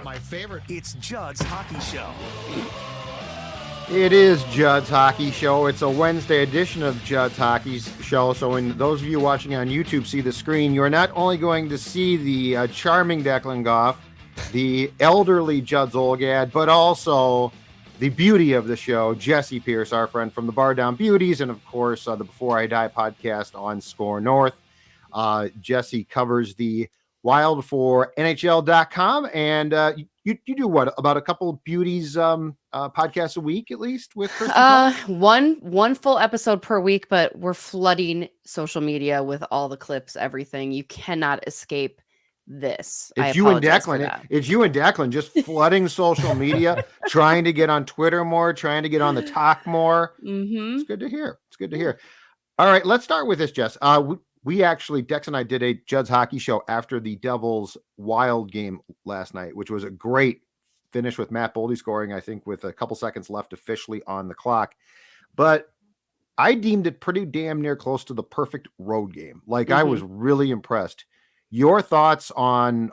My favorite. It's Judd's Hockey Show. It is Judd's Hockey Show. It's a Wednesday edition of Judd's Hockey Show. So when those of you watching on YouTube see the screen, you're not only going to see the charming Declan Goff, the elderly Judd Zolgad, but also the beauty of the show, Jesse Pierce, our friend from the Bar Down Beauties, and of course the Before I Die podcast on SKOR North. Jesse covers the Wild for NHL.com, and you do what, about a couple of beauties podcasts a week at least with Kristen? One full episode per week, but we're flooding social media with all the clips, everything. You cannot escape this. It's you and Declan. It's you and Declan just flooding social media, trying to get on Twitter more, trying to get on the talk more. Mm-hmm. It's good to hear. It's good to hear. All right, let's start with this, Jess. We actually, Dex and I did a Judd's Hockey Show after the Devils Wild game last night, which was a great finish with Matt Boldy scoring, I think, with a couple seconds left officially on the clock. But I deemed it pretty damn near close to the perfect road game. Like, I was really impressed. Your thoughts on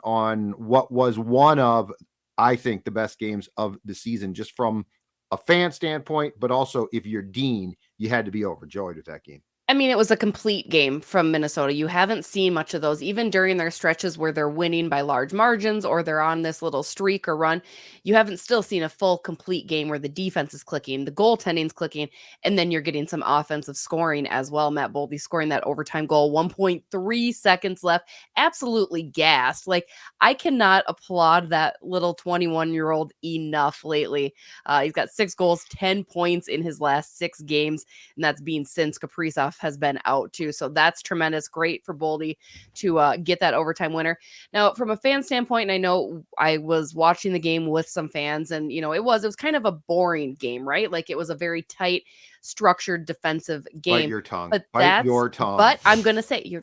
what was one of, I think, the best games of the season, just from a fan standpoint, but also if you're Dean, you had to be overjoyed with that game. I mean, it was a complete game from Minnesota. You haven't seen much of those, even during their stretches where they're winning by large margins or they're on this little streak or run. You haven't still seen a full, complete game where the defense is clicking, the goaltending's clicking, and then you're getting some offensive scoring as well. Matt Boldy scoring that overtime goal, 1.3 seconds left. Absolutely gassed. Like, I cannot applaud that little 21-year-old enough lately. He's got 6 goals, 10 points in his last 6 games, and that's been since Kaprizov has been out too. So that's tremendous. Great for Boldy to get that overtime winner. Now, from a fan standpoint, and I know I was watching the game with some fans, and it was kind of a boring game, right? Like, it was a very tight, structured defensive game. Bite your tongue. But your tongue. But I'm gonna say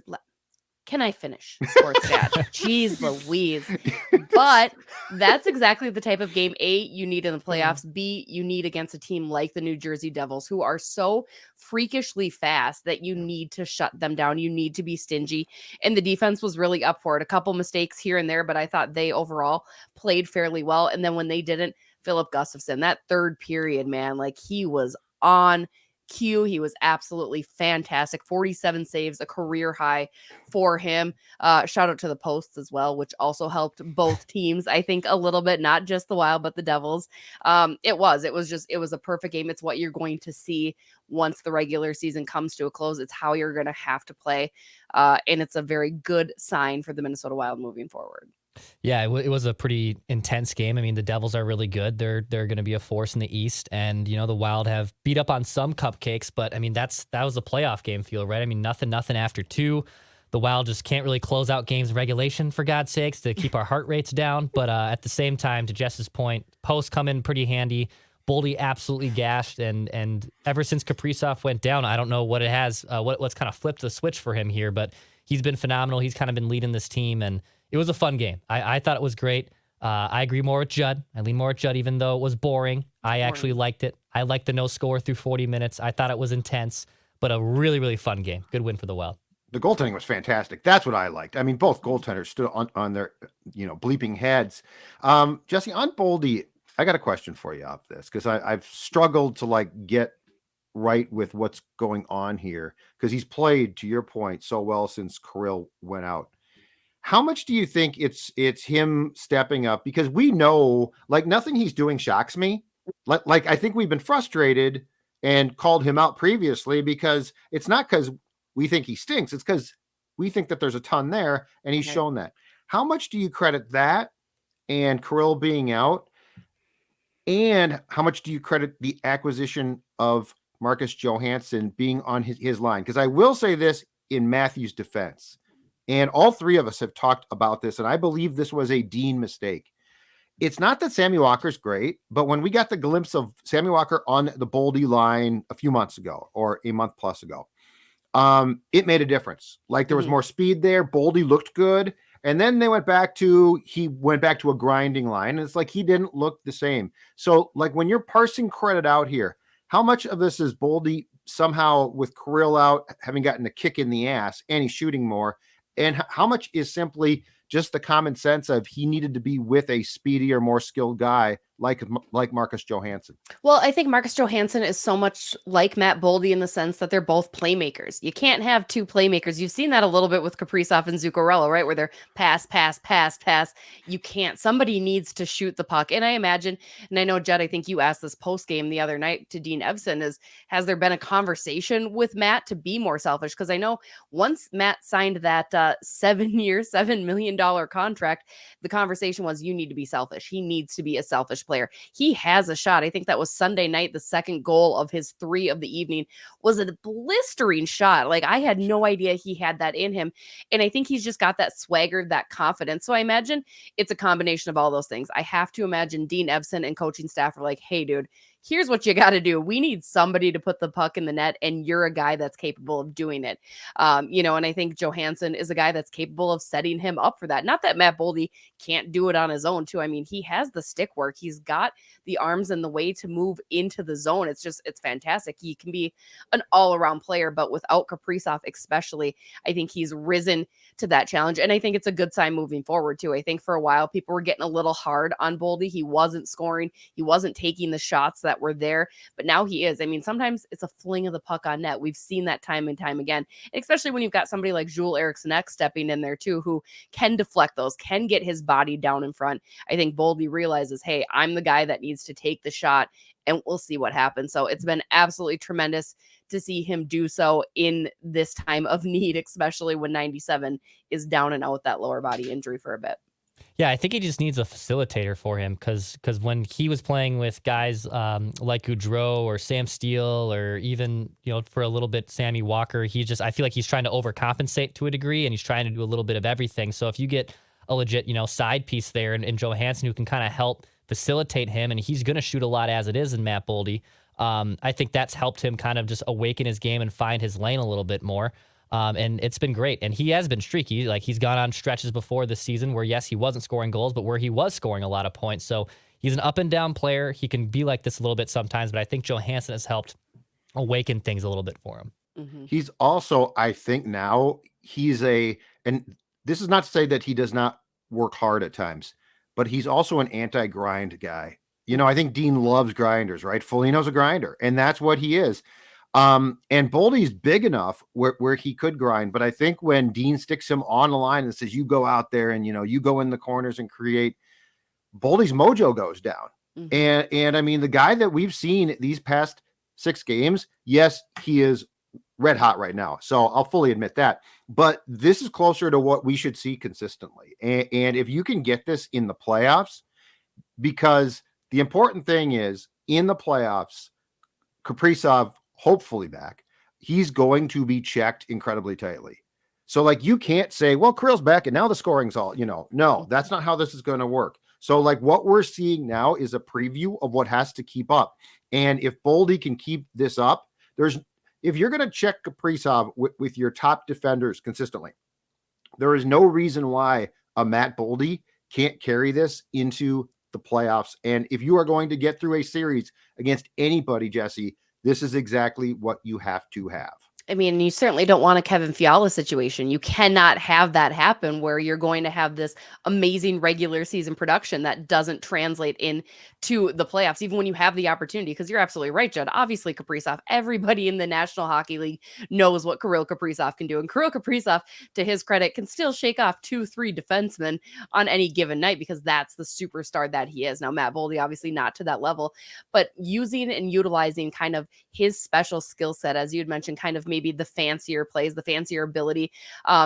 can I finish, sports dad? Jeez Louise. But that's exactly the type of game, A, you need in the playoffs, B, you need against a team like the New Jersey Devils, who are so freakishly fast that you need to shut them down. You need to be stingy. And the defense was really up for it. A couple mistakes here and there, but I thought they overall played fairly well. And then when they didn't, Philip Gustafsson, that third period, man, like, he was on cue. He was absolutely fantastic. 47 saves, a career high for him. Shout out to the Posts as well, which also helped both teams, I think, a little bit, not just the Wild, but the Devils. It was a perfect game. It's what you're going to see once the regular season comes to a close. It's how you're going to have to play. And it's a very good sign for the Minnesota Wild moving forward. Yeah, it was a pretty intense game. I mean, the Devils are really good. They're going to be a force in the East, and the Wild have beat up on some cupcakes, but I mean that was a playoff game feel, right? I mean, nothing after 2. The Wild just can't really close out games in regulation, for God's sakes, to keep our heart rates down. But at the same time, to Jess's point, posts come in pretty handy. Boldy absolutely gashed, and ever since Kaprizov went down, I don't know what it has, what's kind of flipped the switch for him here, but he's been phenomenal. He's kind of been leading this team, and it was a fun game. I thought it was great. I agree more with Judd. I lean more with Judd, even though it was boring. I actually liked it. I liked the no score through 40 minutes. I thought it was intense, but a really, really fun game. Good win for the Wild. The goaltending was fantastic. That's what I liked. I mean, both goaltenders stood on their, bleeping heads. Jesse, on Boldy, I got a question for you off this, because I've struggled to get right with what's going on here, because he's played, to your point, so well since Kirill went out. How much do you think it's him stepping up? Because we know, nothing he's doing shocks me. I think we've been frustrated and called him out previously, because it's not because we think he stinks. It's because we think that there's a ton there, and he's shown that. How much do you credit that and Kirill being out? And how much do you credit the acquisition of Marcus Johansson being on his line? Because I will say this in Matthew's defense. And all three of us have talked about this, and I believe this was a Dean mistake. It's not that Sammy Walker's great, but when we got the glimpse of Sammy Walker on the Boldy line a few months ago, or a month plus ago, it made a difference. There was more speed there. Boldy looked good. And then he went back to a grinding line. And it's he didn't look the same. So when you're parsing credit out here, how much of this is Boldy somehow, with Kirill out, having gotten a kick in the ass and he's shooting more? And how much is simply just the common sense of he needed to be with a speedier, more skilled guy like Marcus Johansson. Well, I think Marcus Johansson is so much like Matt Boldy in the sense that they're both playmakers. You can't have two playmakers. You've seen that a little bit with Kaprizov and Zuccarello, right? Where they're pass. You can't. Somebody needs to shoot the puck. And I imagine, and I know, Judd, I think you asked this post game the other night to Dean Evson, has there been a conversation with Matt to be more selfish? Because I know once Matt signed that 7-year, $7 million contract, the conversation was, you need to be selfish. He needs to be a selfish player. He has a shot. I think that was Sunday night. The second goal of his 3 of the evening was a blistering shot. Like, I had no idea he had that in him. And I think he's just got that swagger, that confidence. So I imagine it's a combination of all those things. I have to imagine Dean Evson and coaching staff are like, hey, dude, here's what you got to do. We need somebody to put the puck in the net, and you're a guy that's capable of doing it. And I think Johansson is a guy that's capable of setting him up for that. Not that Matt Boldy can't do it on his own too. I mean, he has the stick work. He's got the arms and the way to move into the zone. It's fantastic. He can be an all-around player, but without Kaprizov especially, I think he's risen to that challenge. And I think it's a good sign moving forward too. I think for a while, people were getting a little hard on Boldy. He wasn't scoring. He wasn't taking the shots that were there, but now he is. I mean, sometimes it's a fling of the puck on net. We've seen that time and time again, especially when you've got somebody like Joel Eriksson stepping in there too, who can deflect those, can get his body down in front. I think Boldy realizes, hey, I'm the guy that needs to take the shot, and we'll see what happens. So it's been absolutely tremendous to see him do so in this time of need, especially when 97 is down and out with that lower body injury for a bit. Yeah, I think he just needs a facilitator for him because when he was playing with guys like Goudreau or Sam Steele or even, for a little bit, Sammy Walker, I feel like he's trying to overcompensate to a degree, and he's trying to do a little bit of everything. So if you get a legit, side piece there and Johansson who can kind of help facilitate him, and he's going to shoot a lot as it is in Matt Boldy, I think that's helped him kind of just awaken his game and find his lane a little bit more. And it's been great. And he has been streaky. Like, he's gone on stretches before this season where, yes, he wasn't scoring goals, but where he was scoring a lot of points. So he's an up and down player. He can be like this a little bit sometimes, but I think Johansson has helped awaken things a little bit for him. Mm-hmm. He's also, I think now and this is not to say that he does not work hard at times, but he's also an anti-grind guy. I think Dean loves grinders, right? Foligno's a grinder, and that's what he is. And Boldy's big enough where he could grind, but I think when Dean sticks him on the line and says, you go out there and, you go in the corners and create, Boldy's mojo goes down. Mm-hmm. And I mean, the guy that we've seen these past 6 games, yes, he is red hot right now. So I'll fully admit that, but this is closer to what we should see consistently. And if you can get this in the playoffs, because the important thing is in the playoffs, Kaprizov, hopefully back, he's going to be checked incredibly tightly. So like, you can't say, well, Kirill's back and now the scoring's all, no, that's not how this is going to work. So like, what we're seeing now is a preview of what has to keep up. And if Boldy can keep this up, if you're going to check Kaprizov with your top defenders consistently, there is no reason why a Matt Boldy can't carry this into the playoffs. And if you are going to get through a series against anybody, Jesse, this is exactly what you have to have. I mean, you certainly don't want a Kevin Fiala situation. You cannot have that happen where you're going to have this amazing regular season production that doesn't translate into the playoffs, even when you have the opportunity, because you're absolutely right, Judd. Obviously, Kaprizov, everybody in the National Hockey League knows what Kirill Kaprizov can do. And Kirill Kaprizov, to his credit, can still shake off 2-3 defensemen on any given night because that's the superstar that he is. Now, Matt Boldy, obviously not to that level, but using and utilizing kind of his special skill set, as you had mentioned, kind of maybe the fancier plays, the fancier ability,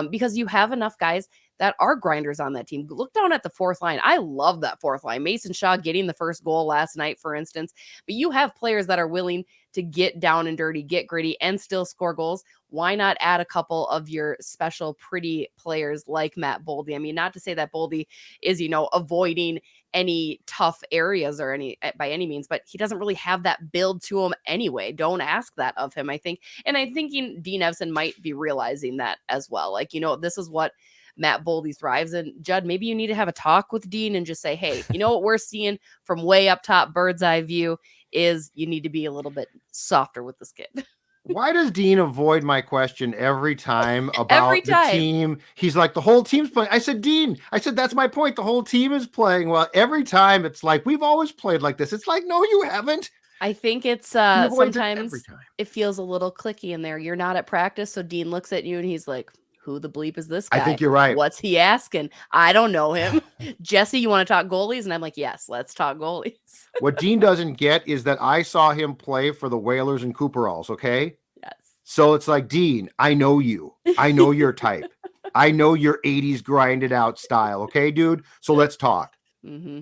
because you have enough guys that are grinders on that team. Look down at the fourth line. I love that fourth line. Mason Shaw getting the first goal last night, for instance, but you have players that are willing to get down and dirty, get gritty, and still score goals. Why not add a couple of your special pretty players like Matt Boldy? I mean, not to say that Boldy is, avoiding any tough areas or by any means, but he doesn't really have that build to him anyway. Don't ask that of him, I think. And I'm thinking Dean Evson might be realizing that as well. Like, this is what Matt Boldy thrives in. Judd, maybe you need to have a talk with Dean and just say, hey, what we're seeing from way up top, bird's eye view, is you need to be a little bit softer with this kid. Why does Dean avoid my question every time about Every the time. team? He's like, the whole team's playing. I said, Dean, that's my point. The whole team is playing well. Every time it's like, we've always played like this. It's like, no, you haven't. I think it's He avoids it every sometimes time. it feels a little clicky in there. You're not at practice, so Dean looks at you and he's like, who the bleep is this guy? I think you're right. What's he asking? I don't know him. Jesse, you want to talk goalies? And I'm like, yes, let's talk goalies. What Dean doesn't get is that I saw him play for the Whalers and Cooperalls, okay? Yes. So it's like, Dean, I know you. I know your type. I know your 80s grinded out style, okay, dude? So let's talk. Mm-hmm.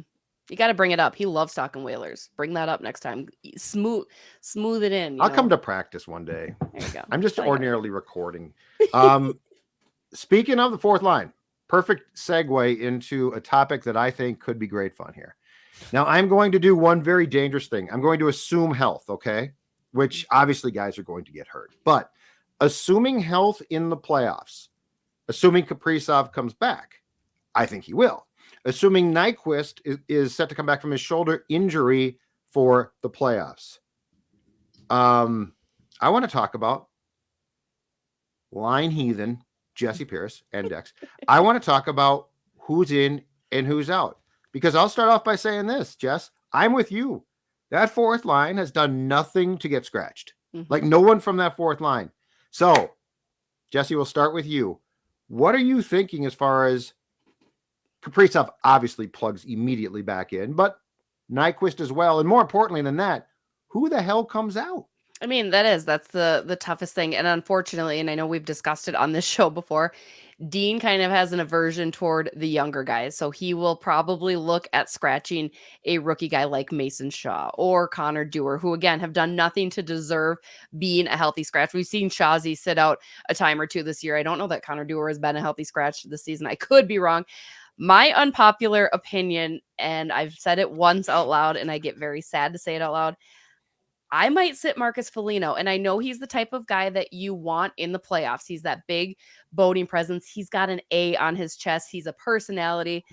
You got to bring it up. He loves talking Whalers. Bring that up next time. Smooth it in. I'll come to practice one day. There you go. I'm just That's all you ordinarily recording. Speaking of the fourth line, perfect segue into a topic that I think could be great fun here. Now, I'm going to do one very dangerous thing. I'm going to assume health, okay? Which obviously guys are going to get hurt. But assuming health in the playoffs, assuming Kaprizov comes back, I think he will. Assuming Nyquist is set to come back from his shoulder injury for the playoffs. I want to talk about line heathen, Jesse Pierce and Dex. I want to talk about who's in and who's out. Because I'll start off by saying this, Jess. I'm with you. That fourth line has done nothing to get scratched. Mm-hmm. Like no one from that fourth line. So, Jesse, we'll start with you. What are you thinking as far as Kaprizov obviously plugs immediately back in, but Nyquist as well. And more importantly than that, who the hell comes out? I mean, that's the toughest thing. And unfortunately, and I know we've discussed it on this show before, Dean kind of has an aversion toward the younger guys. So he will probably look at scratching a rookie guy like Mason Shaw or Connor Dewar, who again have done nothing to deserve being a healthy scratch. We've seen Shawzy sit out a time or two this year. I don't know that Connor Dewar has been a healthy scratch this season. I could be wrong. My unpopular opinion, and I've said it once out loud, and I get very sad to say it out loud, I might sit Marcus Foligno, and I know he's the type of guy that you want in the playoffs. He's that big boating presence. He's got an A on his chest. He's a personality.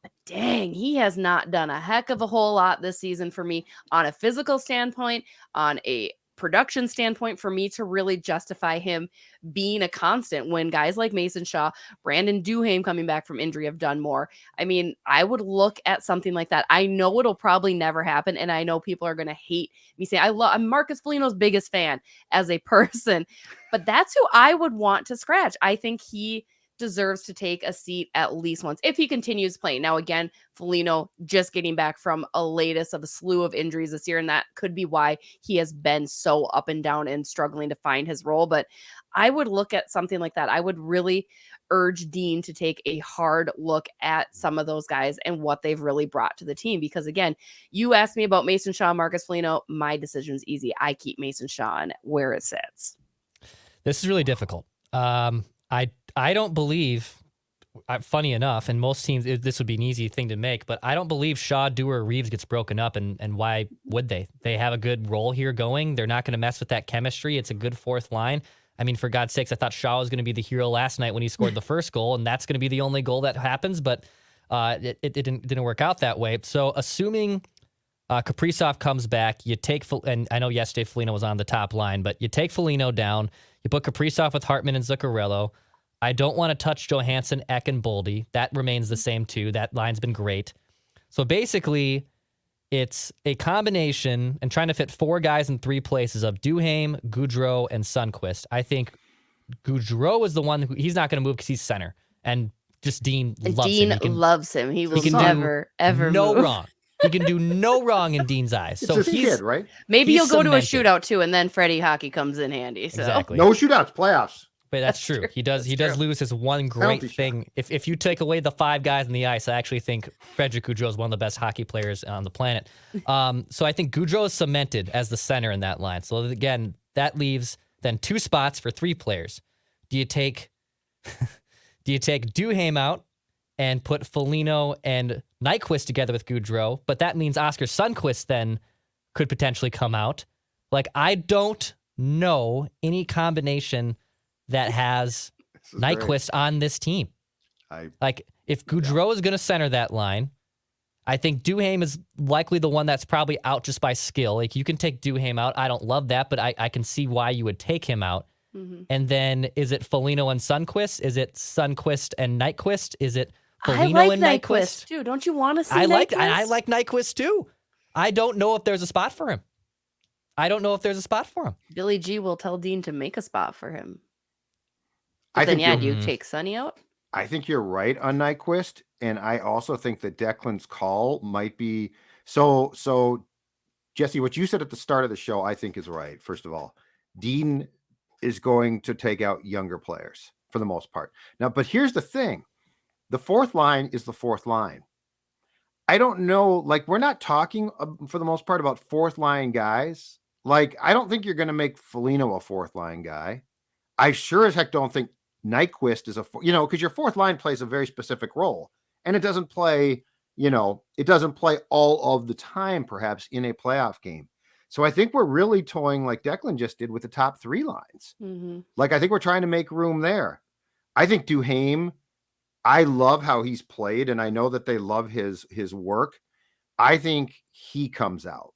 But dang, he has not done a heck of a whole lot this season for me on a physical standpoint, on a production standpoint, for me to really justify him being a constant when guys like Mason Shaw, Brandon Duhaime coming back from injury have done more. I mean, I would look at something like that. I know it'll probably never happen, and I know people are going to hate me saying I'm Marcus Foligno's biggest fan as a person, but that's who I would want to scratch. I think he deserves to take a seat at least once if he continues playing. Now, again, Foligno just getting back from a latest of a slew of injuries this year, and that could be why he has been so up and down and struggling to find his role. But I would look at something like that. I would really urge Dean to take a hard look at some of those guys and what they've really brought to the team. Because again, you asked me about Mason Shaw, Marcus Foligno. My decision's easy. I keep Mason Shaw and where it sits. This is really difficult. I don't believe, funny enough, and most teams, this would be an easy thing to make, but I don't believe Shaw, Dewar, Reeves gets broken up, and why would they? They have a good role here going. They're not going to mess with that chemistry. It's a good fourth line. I mean, for God's sakes, I thought Shaw was going to be the hero last night when he scored the first goal, and that's going to be the only goal that happens, but it didn't work out that way. So assuming Kaprizov comes back, you take, and I know yesterday Foligno was on the top line, but you take Foligno down, you put Kaprizov with Hartman and Zuccarello. I don't want to touch Johansson, Ek, and Boldy. That remains the same too. That line's been great. So basically, it's a combination and trying to fit four guys in three places of Duhaime, Gaudreau, and Sundqvist. I think Gaudreau is the one who he's not going to move because he's center. And just Dean loves him. Dean loves him. He will can never, ever move. Wrong. He can do no wrong in Dean's eyes. It's So his kid, right? Maybe he's he'll go to a cemented. shootout too, and then Freddie Hockey comes in handy. So. Exactly. No shootouts, playoffs. But that's true. true. He does. That's He does true. lose his one Penalty great shot. thing. If you take away the five guys on the ice, I actually think Frederic Gaudreau is one of the best hockey players on the planet. So I think Gaudreau is cemented as the center in that line. So again, that leaves then two spots for three players. Do you take Duhaime out and put Foligno and Nyquist together with Gaudreau? But that means Oscar Sundqvist then could potentially come out. Like, I don't know any combination that has This is great. Nyquist on this team. I Like, if Gaudreau is going to center that line, I think Duhaime is likely the one that's probably out just by skill. Like, you can take Duhaime out. I don't love that, but I can see why you would take him out. Mm-hmm. And then is it Foligno and Sundqvist? Is it Sundqvist and Nyquist? Is it I Foligno like and Nyquist too. Don't you want to see I like Nyquist? Nyquist too. I don't know if there's a spot for him. Billy G will tell Dean to make a spot for him. I But then, think do you you're- take Sonny out? I think you're right on Nyquist, and I also think that Declan's call might be so. Jesse, what you said at the start of the show, I think is right. First of all, Dean is going to take out younger players for the most part. Now, but here's the thing: the fourth line is the fourth line. I don't know, like, we're not talking for the most part about fourth line guys. Like, I don't think you're going to make Foligno a fourth line guy. I sure as heck don't think Nyquist is because your fourth line plays a very specific role, and it doesn't play, it doesn't play all of the time, perhaps in a playoff game. So I think we're really toying like Declan just did with the top three lines. Mm-hmm. Like, I think we're trying to make room there. I think Duhaime, I love how he's played, and I know that they love his work. I think he comes out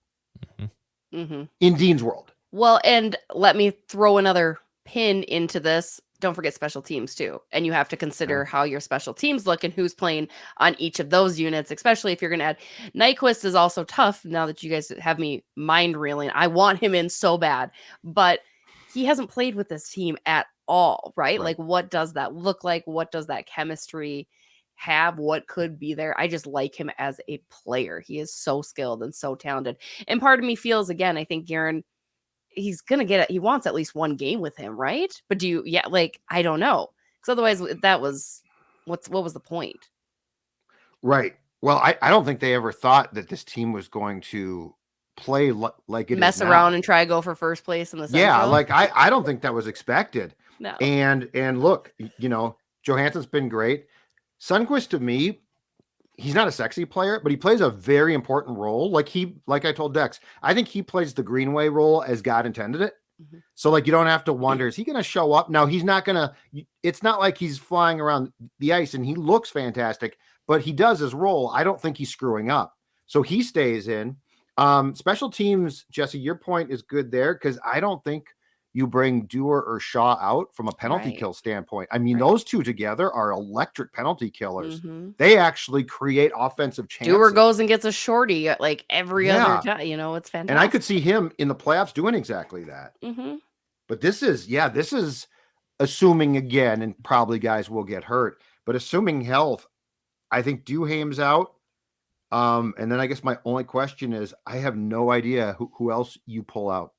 Mm-hmm. in Dean's world. Well, and let me throw another pin into this. Don't forget special teams too. And you have to consider how your special teams look and who's playing on each of those units, especially if you're going to add. Nyquist is also tough now that you guys have me mind reeling. I want him in so bad, but he hasn't played with this team at all, right? Like, what does that look like? What does that chemistry have? What could be there? I just like him as a player. He is so skilled and so talented. And part of me feels, again, I think Garen, he's gonna get it. He wants at least one game with him, right? But I don't know, because otherwise that was what was the point? Right. Well, I don't think they ever thought that this team was going to play like it Mess is now. around and try to go for first place in the Central? Yeah, like I don't think that was expected. No. And look, Johansson's been great. Sundqvist, to me, he's not a sexy player, but he plays a very important role. Like I told Dex, I think he plays the Greenway role as God intended it. Mm-hmm. So, like, you don't have to wonder, is he going to show up? No, he's not going to. It's not like he's flying around the ice, and he looks fantastic, but he does his role. I don't think he's screwing up. So he stays in. Special teams, Jesse, your point is good there, because I don't think you bring Dewar or Shaw out from a penalty kill standpoint. I mean, those two together are electric penalty killers. Mm-hmm. They actually create offensive chances. Dewar goes and gets a shorty like every other time. It's fantastic. And I could see him in the playoffs doing exactly that. Mm-hmm. But this is assuming, again, and probably guys will get hurt, but assuming health, I think Duhaime's out. And then I guess my only question is, I have no idea who else you pull out.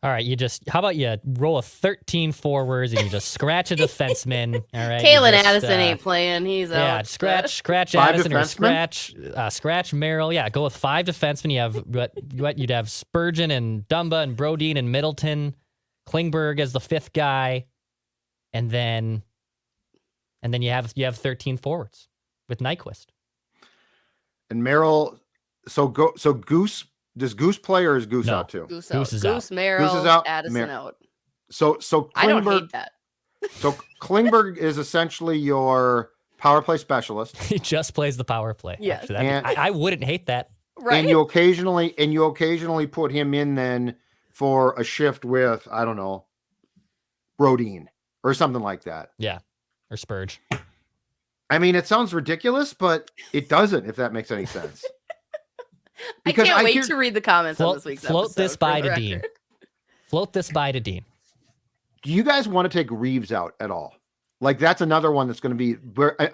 All right, how about you roll a 13 forwards and you just scratch a defenseman? All right, Kalen Addison ain't playing. He's out. Yeah, scratch Five Addison or defensemen? scratch Merrill. Yeah, go with 5 defensemen. You have you'd have Spurgeon and Dumba and Brodin and Middleton, Klingberg as the 5th guy, and then you have 13 forwards with Nyquist. And Merrill, so Goose. Does Goose play or is Goose out too? Goose is out. Goose, Merrill, Goose is out. Addison out. So Klingberg, I don't hate that. So Klingberg is essentially your power play specialist. He just plays the power play. Yes. Actually, And- I wouldn't hate that. Right. And you occasionally put him in then for a shift with, I don't know, Brodin or something like that. Yeah, or Spurge. I mean, it sounds ridiculous, but it doesn't, if that makes any sense. I can't wait to read the comments on this week's episode. Float this by to Dean. Float this by to Dean. Do you guys want to take Reeves out at all? Like, that's another one that's going to be,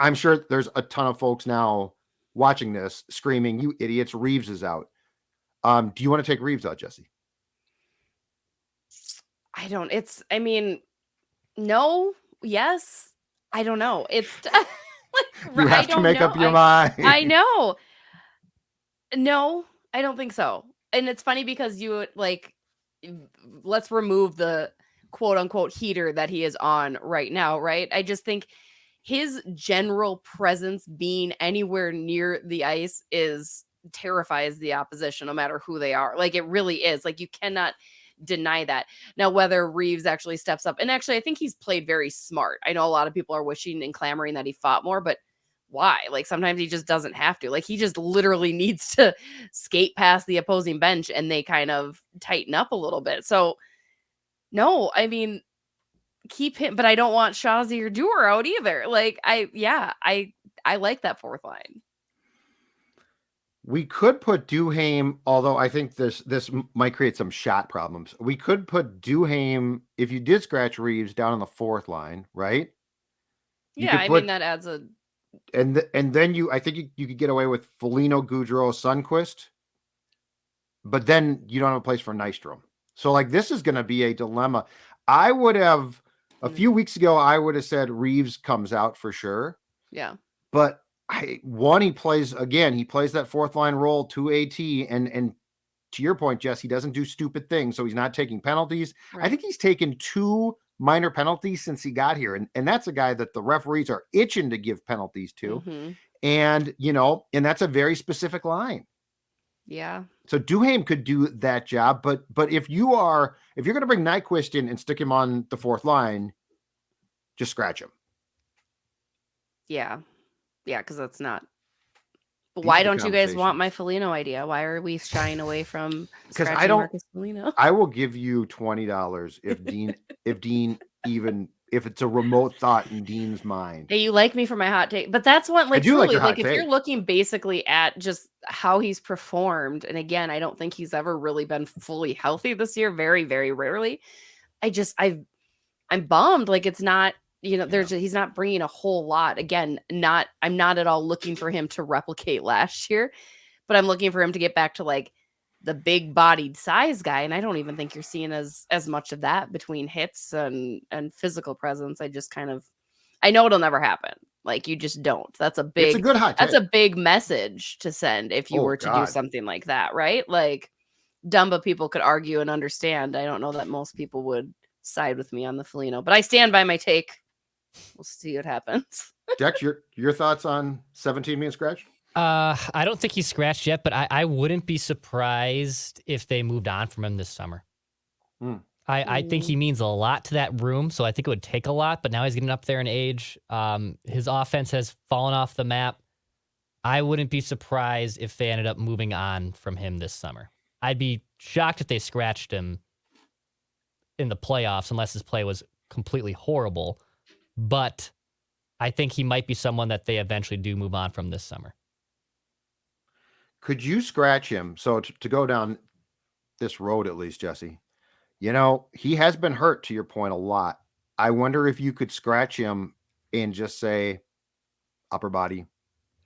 I'm sure there's a ton of folks now watching this screaming, "You idiots, Reeves is out." Do you want to take Reeves out, Jesse? No, yes. I don't know. It's You have to make up your mind. I know. No, I don't think so. And it's funny because let's remove the quote unquote heater that he is on right now, right? I just think his general presence being anywhere near the ice terrifies the opposition, no matter who they are. Like, it really is. Like, you cannot deny that. Now, whether Reeves actually steps up, and actually I think he's played very smart. I know a lot of people are wishing and clamoring that he fought more, but why. Like sometimes he just doesn't have to. Like he just literally needs to skate past the opposing bench and they kind of tighten up a little bit. So no, I mean, keep him, but I don't want Shazi or Dewar out either. Like I like that fourth line. We could put Duhaime, although I think this might create some shot problems. We could put Duhaime, if you did scratch Reeves, down on the fourth line, right? Yeah, I mean that adds a and then I think you could get away with Foligno, Gaudreau, Sundqvist, but then you don't have a place for Nystrom. So like this is going to be a dilemma. I would have a few weeks ago, I would have said Reeves comes out for sure. Yeah, but he plays that fourth line role to AT, and to your point, Jess, he doesn't do stupid things, so he's not taking penalties. Right. I think he's taken 2 minor penalties since he got here, and that's a guy that the referees are itching to give penalties to, and and that's a very specific line. Yeah. So Duhaime could do that job, but if you're going to bring Nyquist in and stick him on the fourth line, just scratch him. Yeah. Yeah, because that's not. But why don't you guys want my Foligno idea? Why are we shying away from scratching Marcus Foligno? I will give you $20 if Dean if it's a remote thought in Dean's mind. Hey, you like me for my hot take, but that's what like truly like if you're looking basically at just how he's performed, and again, I don't think he's ever really been fully healthy this year. Very, very rarely. I'm bummed. Like it's not. He's not bringing a whole lot. Again, I'm not at all looking for him to replicate last year, but I'm looking for him to get back to like the big bodied size guy. And I don't even think you're seeing as much of that between hits and physical presence. I know it'll never happen. Like you just don't. That's a good hot take. That's a big message to send if you were to do something like that, right? Like Dumba people could argue and understand. I don't know that most people would side with me on the Foligno, but I stand by my take. We'll see what happens. Dex, your thoughts on 17 being scratched? I don't think he's scratched yet, but I wouldn't be surprised if they moved on from him this summer. I think he means a lot to that room, so I think it would take a lot, but now he's getting up there in age. His offense has fallen off the map. I wouldn't be surprised if they ended up moving on from him this summer. I'd be shocked if they scratched him in the playoffs unless his play was completely horrible. But I think he might be someone that they eventually do move on from this summer. Could you scratch him? So to go down this road, at least, Jesse, he has been hurt, to your point, a lot. I wonder if you could scratch him and just say upper body,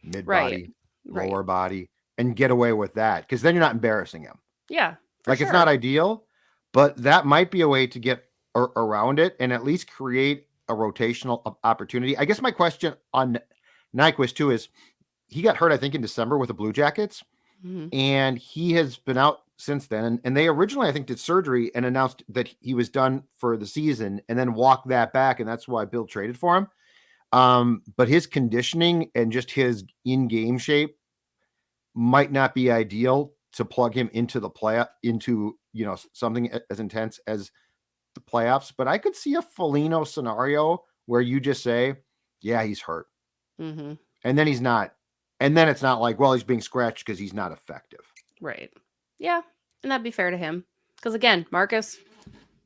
mid body, lower body, and get away with that. Because then you're not embarrassing him. Yeah. It's not ideal, but that might be a way to get around it and at least create a rotational opportunity. I guess my question on Nyquist too is he got hurt, I think, in December with the Blue Jackets, and he has been out since then. And they originally, I think, did surgery and announced that he was done for the season and then walked that back. And that's why Bill traded for him. But his conditioning and just his in-game shape might not be ideal to plug him into something as intense as the playoffs, but I could see a Foligno scenario where you just say, yeah, he's hurt. And then he's not. And then it's not like, well, he's being scratched because he's not effective. Right. Yeah. And that'd be fair to him. Because again, Marcus,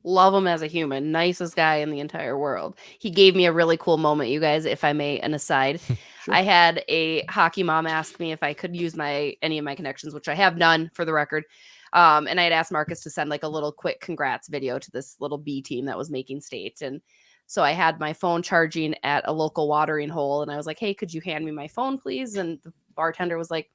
love him as a human. Nicest guy in the entire world. He gave me a really cool moment, you guys, if I may, an aside. Sure. I had a hockey mom ask me if I could use any of my connections, which I have none for the record. And I had asked Marcus to send like a little quick congrats video to this little B team that was making state. And so I had my phone charging at a local watering hole. And I was like, hey, could you hand me my phone, please? And the bartender was like,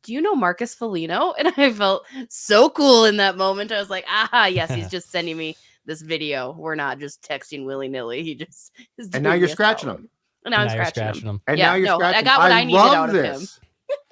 do you know Marcus Foligno? And I felt so cool in that moment. I was like, yes, he's just sending me this video. We're not just texting willy-nilly. He just is. And now you're scratching him. And now I'm scratching him. And now you're scratching him. I got what I needed out of him.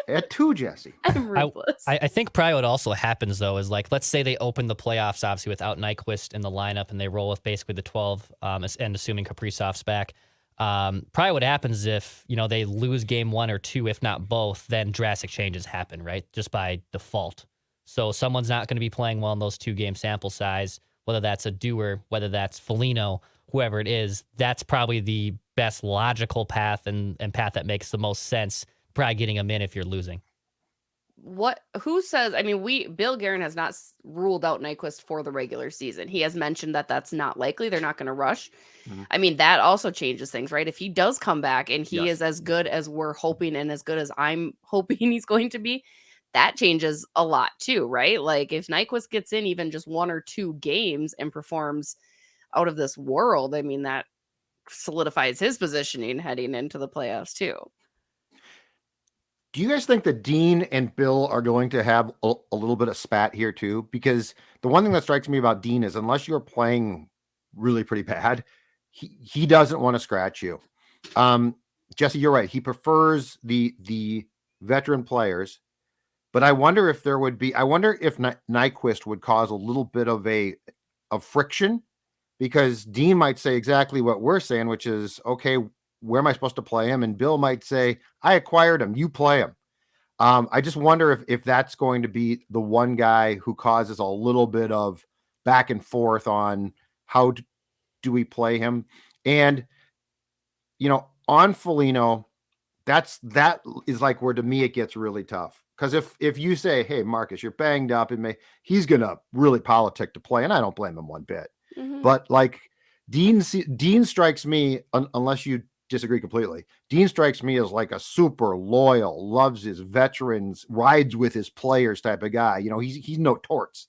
At 2, Jesse. I'm ruthless. I think probably what also happens, though, is like, let's say they open the playoffs, obviously, without Nyquist in the lineup, and they roll with basically the 12, and assuming Kaprizov's back. Probably what happens is if, they lose game 1 or 2, if not both, then drastic changes happen, right? Just by default. So someone's not going to be playing well in those 2-game sample size, whether that's a Dewar, whether that's Foligno, whoever it is. That's probably the best logical path and path that makes the most sense, probably getting him in if you're losing. Who says, I mean, Bill Guerin has not ruled out Nyquist for the regular season. He has mentioned that that's not likely. They're not going to rush. Mhm. I mean, that also changes things, right? If he does come back and he Yes. is as good as we're hoping and as good as I'm hoping he's going to be, that changes a lot too, right? Like if Nyquist gets in even just 1 or 2 games and performs out of this world, I mean, that solidifies his positioning heading into the playoffs too. Do you guys think that Dean and Bill are going to have a little bit of spat here too? Because the one thing that strikes me about Dean is unless you're playing really pretty bad, he doesn't want to scratch you. Jesse, you're right. He prefers the veteran players, but I wonder if Nyquist would cause a little bit of friction, because Dean might say exactly what we're saying, which is, okay, where am I supposed to play him? And Bill might say, I acquired him, you play him. I just wonder if that's going to be the one guy who causes a little bit of back and forth on how do we play him. And, on Foligno, that is like where to me it gets really tough. Because if you say, hey, Marcus, you're banged up, he's going to really politic to play. And I don't blame him one bit. Mhm. But like Dean strikes me, unless you disagree completely, Dean strikes me as like a super loyal, loves his veterans, rides with his players type of guy. He's no torts.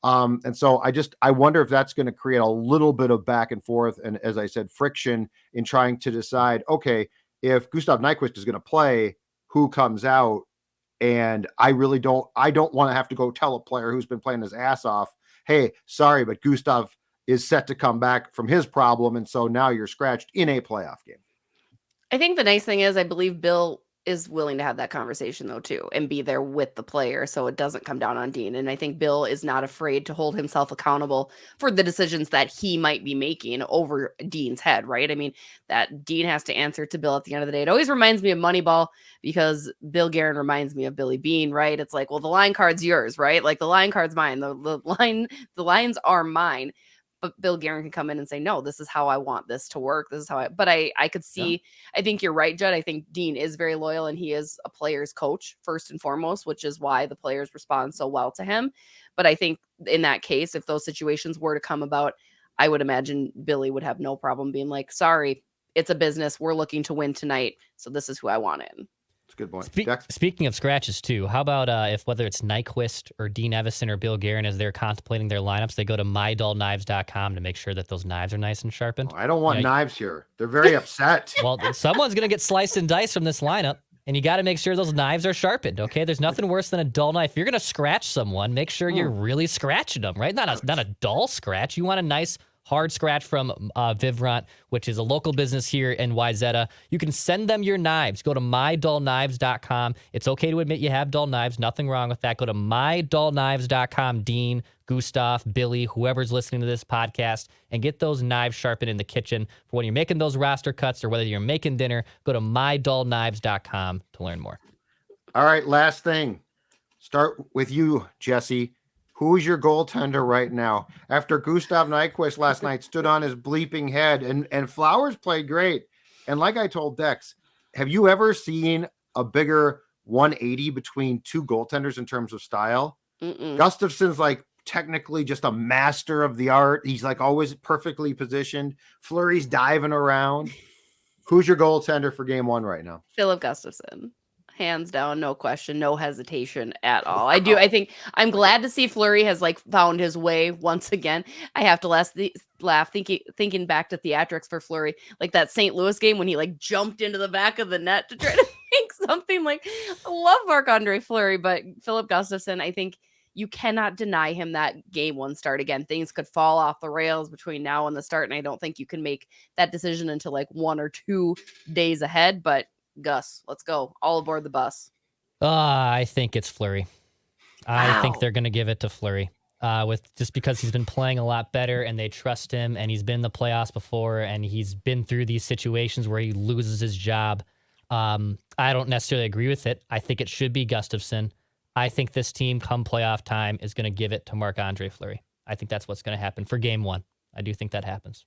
And so I wonder if that's going to create a little bit of back and forth. And as I said, friction in trying to decide, okay, if Gustav Nyquist is going to play, who comes out? And I don't want to have to go tell a player who's been playing his ass off, hey, sorry, but Gustav is set to come back from his problem. And so now you're scratched in a playoff game. I think the nice thing is I believe Bill is willing to have that conversation though too and be there with the player so it doesn't come down on Dean. And I think Bill is not afraid to hold himself accountable for the decisions that he might be making over Dean's head, right? I mean, that Dean has to answer to Bill at the end of the day. It always reminds me of Moneyball because Bill Guerin reminds me of Billy Bean, right? It's like, well, the line card's yours, right? Like the line card's mine. The lines are mine. But Bill Guerin can come in and say, no, this is how I want this to work. This is how but I could see, I think you're right, Judd. I think Dean is very loyal and he is a player's coach first and foremost, which is why the players respond so well to him. But I think in that case, if those situations were to come about, I would imagine Billy would have no problem being like, sorry, it's a business. We're looking to win tonight. So this is who I want in. It's a good point. Speaking of scratches too, how about if whether it's Nyquist or Dean Evison or Bill Guerin, as they're contemplating their lineups, they go to mydullknives.com to make sure that those knives are nice and sharpened. I don't want knives here. They're very upset. Well, someone's going to get sliced and diced from this lineup, and you got to make sure those knives are sharpened, okay? There's nothing worse than a dull knife. If you're going to scratch someone, make sure you're really scratching them, right? Not a dull scratch. You want a nice hard scratch from Vivront, which is a local business here in Wayzata. You can send them your knives. Go to mydullknives.com. It's okay to admit you have dull knives. Nothing wrong with that. Go to mydullknives.com. Dean, Gustav, Billy, whoever's listening to this podcast, and get those knives sharpened in the kitchen for when you're making those roster cuts or whether you're making dinner. Go to mydullknives.com to learn more. All right, last thing. Start with you, Jesse. Who's your goaltender right now? After Gustav Nyquist last night stood on his bleeping head and Flowers played great. And like I told Dex, have you ever seen a bigger 180 between two goaltenders in terms of style? Gustafson's like technically just a master of the art. He's like always perfectly positioned. Fleury's diving around. Who's your goaltender for game 1 right now? Philip Gustafson. Hands down, no question, no hesitation at all. I think I'm glad to see Fleury has like found his way once again. I have to laugh thinking back to theatrics for Fleury, like that St. Louis game when he like jumped into the back of the net to try to make something. Like, I love Marc-Andre Fleury, but Philip Gustafson, I think you cannot deny him that game 1 start again. Things could fall off the rails between now and the start, and I don't think you can make that decision until like 1 or 2 days ahead, but Gus, let's go. All aboard the bus. I think it's Fleury. I think they're going to give it to Fleury. Just because he's been playing a lot better and they trust him and he's been in the playoffs before and he's been through these situations where he loses his job. I don't necessarily agree with it. I think it should be Gustafson. I think this team come playoff time is going to give it to Marc-Andre Fleury. I think that's what's going to happen for game 1. I do think that happens.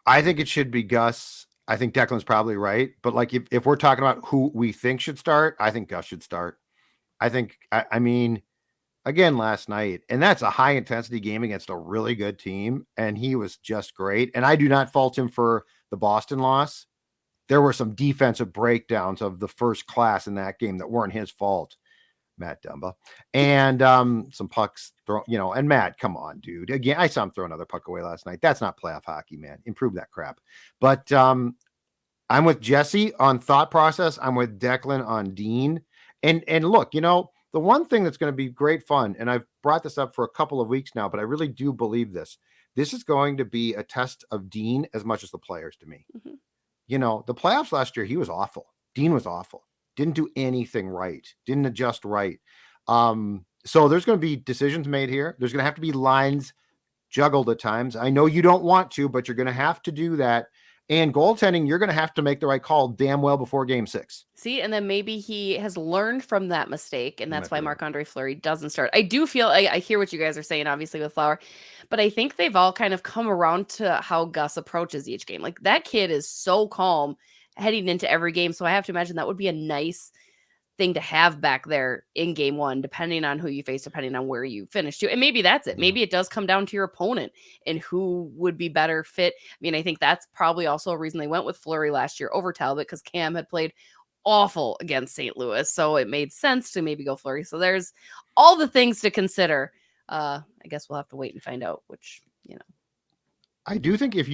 I think it should be Gus. I think Declan's probably right. But like, if we're talking about who we think should start, I think Gus should start. I mean, again, last night, and that's a high intensity game against a really good team. And he was just great. And I do not fault him for the Boston loss. There were some defensive breakdowns of the first class in that game that weren't his fault, Matt Dumba. And some pucks thrown, and Matt, come on, dude. Again, I saw him throw another puck away last night. That's not playoff hockey, man. Improve that crap. But I'm with Jesse on thought process. I'm with Declan on Dean. And look, the one thing that's going to be great fun, and I've brought this up for a couple of weeks now, but I really do believe this. This is going to be a test of Dean as much as the players to me. Mhm. The playoffs last year, he was awful. Dean was awful. Didn't do anything right. Didn't adjust right. So there's going to be decisions made here. There's going to have to be lines juggled at times. I know you don't want to, but you're going to have to do that. And goaltending, you're going to have to make the right call damn well before game 6. See, and then maybe he has learned from that mistake, and that's why Maybe. Marc-Andre Fleury doesn't start. I do feel I hear what you guys are saying, obviously, with Flower, but I think they've all kind of come around to how Gus approaches each game. Like, that kid is so calm heading into every game, so I have to imagine that would be a nice thing to have back there in game 1, depending on who you face, depending on where you finish to. And maybe that's it. Yeah. Maybe it does come down to your opponent and who would be better fit. I mean, I think that's probably also a reason they went with Fleury last year over Talbot, because Cam had played awful against St. Louis. So it made sense to maybe go Fleury. So there's all the things to consider. I guess we'll have to wait and find out, which, I do think if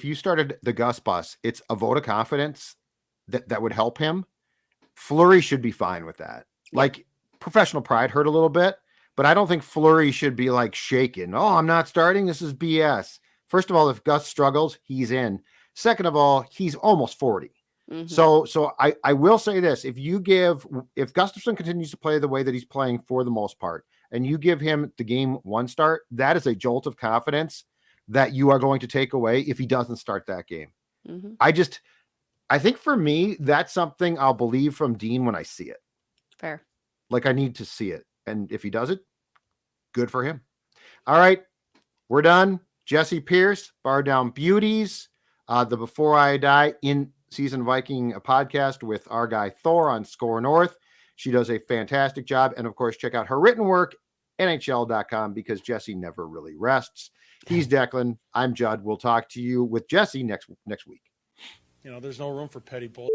you started the Gus bus, it's a vote of confidence that would help him. Fleury should be fine with that. Like, professional pride hurt a little bit, but I don't think Fleury should be like shaken. Oh, I'm not starting. This is BS. First of all, if Gus struggles, he's in. Second of all, he's almost 40. Mhm. So I will say this. If Gustafson continues to play the way that he's playing for the most part, and you give him the game 1 start, that is a jolt of confidence that you are going to take away if he doesn't start that game. Mhm. I think for me, that's something I'll believe from Dean when I see it. Fair. Like, I need to see it. And if he does it, good for him. All right, we're done. Jesse Pierce, Bar Down Beauties, the Before I Die in Season Viking podcast with our guy Thor on SKOR North. She does a fantastic job. And of course, check out her written work, NHL.com, because Jesse never really rests. He's Declan. I'm Judd. We'll talk to you with Jesse next week. There's no room for petty bull.